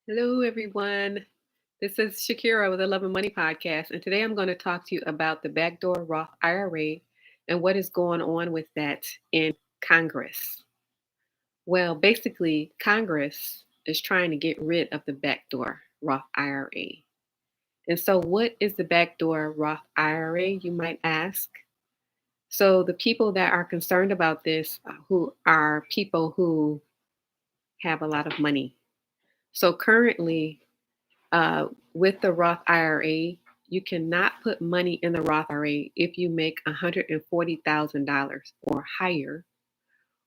Hello, everyone. This is Shakira with the Love and Money Podcast, and today I'm going to talk to you about the Backdoor Roth IRA and what is going on with that in Congress. Well, basically, Congress is trying to get rid of the Backdoor Roth IRA. And so, what is the Backdoor Roth IRA, you might ask? So, the people that are concerned about this, who are people who have a lot of money. So, currently, with the Roth IRA, you cannot put money in the Roth IRA if you make $140,000 or higher,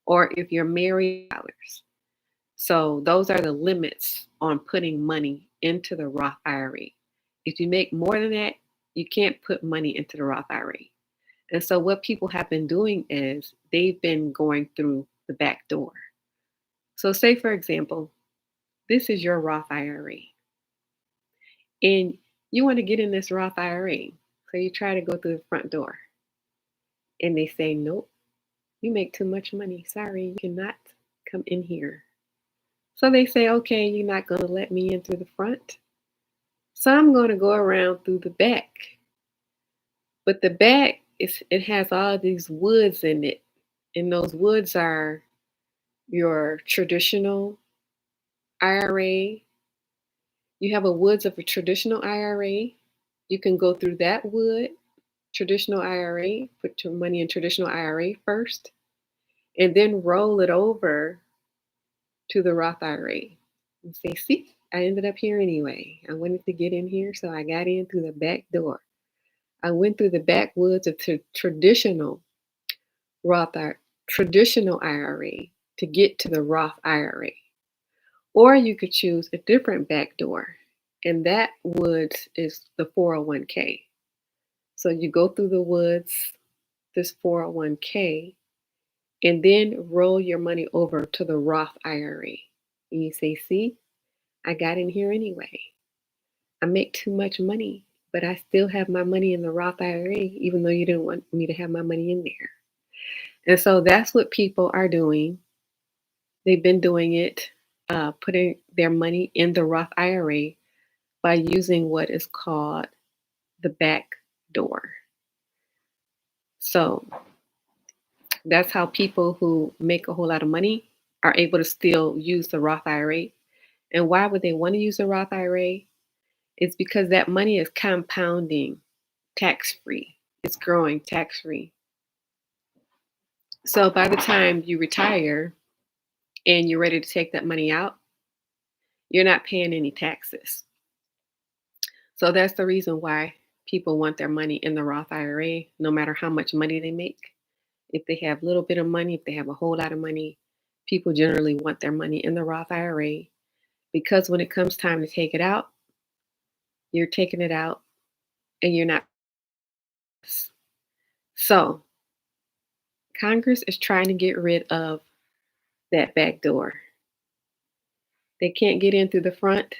or if you're married dollars. So those are the limits on putting money into the Roth IRA. If you make more than that, you can't put money into the Roth IRA. And so what people have been doing is they've been going through the back door. So say for example, this is your Roth IRA. And you want to get in this Roth IRA. So you try to go through the front door. And they say, nope, you make too much money. Sorry, you cannot come in here. So they say, okay, you're not going to let me in through the front. So I'm going to go around through the back. But the back, it has all these woods in it. And those woods are your traditional IRA. You have a woods of a traditional IRA. You can go through that wood traditional IRA, put your money in traditional IRA first, and then roll it over to the Roth IRA. And say, see, I ended up here anyway. I wanted to get in here, so I got in through the back door. I went through the backwoods of traditional Roth traditional IRA to get to the Roth IRA. Or you could choose a different back door, and that woods is the 401k. So you go through the woods, this 401k, and then roll your money over to the Roth IRA. And you say, see, I got in here anyway. I make too much money, but I still have my money in the Roth IRA, even though you didn't want me to have my money in there. And so that's what people are doing. They've been doing it, putting their money in the Roth IRA by using what is called the back door. So that's how people who make a whole lot of money are able to still use the Roth IRA. And why would they want to use the Roth IRA? It's because that money is compounding tax free. It's growing tax free. So by the time you retire and you're ready to take that money out, you're not paying any taxes. So that's the reason why people want their money in the Roth IRA, no matter how much money they make. If they have a little bit of money, if they have a whole lot of money, people generally want their money in the Roth IRA because when it comes time to take it out, you're taking it out and you're not. So Congress is trying to get rid of that back door. They can't get in through the front,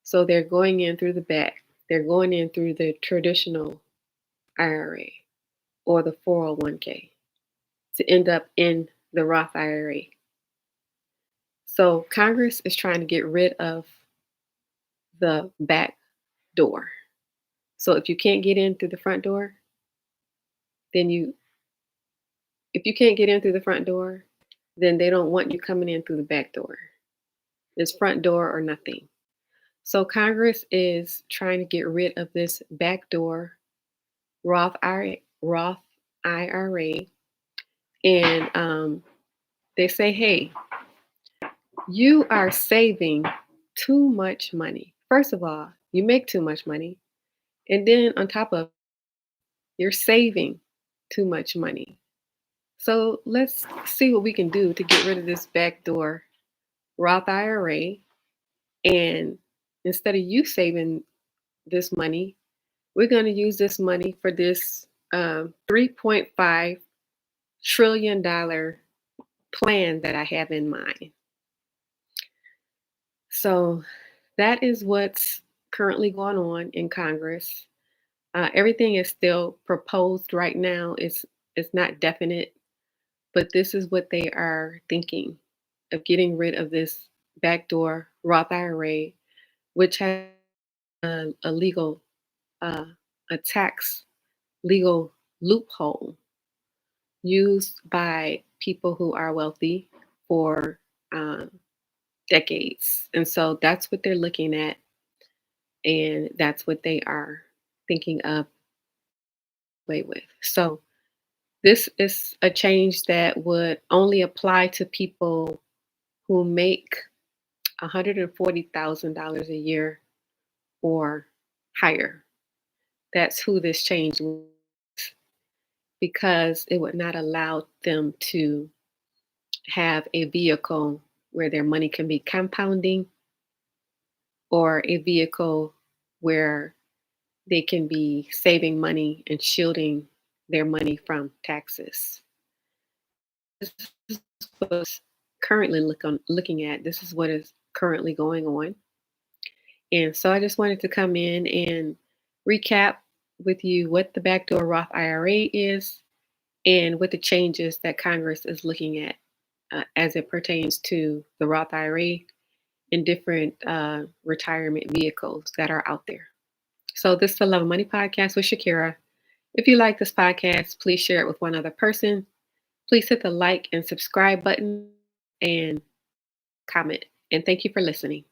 so they're going in through the back. They're going in through the traditional IRA or the 401k to end up in the Roth IRA. So Congress is trying to get rid of the back door. So if you can't get in through the front door, then if you can't get in through the front door, then they don't want you coming in through the back door. It's front door or nothing. So Congress is trying to get rid of this backdoor Roth IRA, and they say, hey, you are saving too much money. First of all, you make too much money, and then on top of you're saving too much money. So let's see what we can do to get rid of this backdoor Roth IRA. And instead of you saving this money, we're going to use this money for this $3.5 trillion plan that I have in mind. So that is what's currently going on in Congress. Everything is still proposed right now. It's not definite, but this is what they are thinking of getting rid of this Backdoor Roth IRA, which has a legal, uh, a tax legal loophole used by people who are wealthy for um, decades. And so that's what they're looking at, and that's what they are thinking of way with. So this is a change that would only apply to people who make $140,000 a year or higher. That's who this change was, because it would not allow them to have a vehicle where their money can be compounding, or a vehicle where they can be saving money and shielding their money from taxes. This is what's currently looking at. This is what is currently going on. And so I just wanted to come in and recap with you what the backdoor Roth IRA is and what the changes that Congress is looking at as it pertains to the Roth IRA and different retirement vehicles that are out there. So, this is the Love and Money podcast with Shakira. If you like this podcast, please share it with one other person. Please hit the like and subscribe button and comment. And thank you for listening.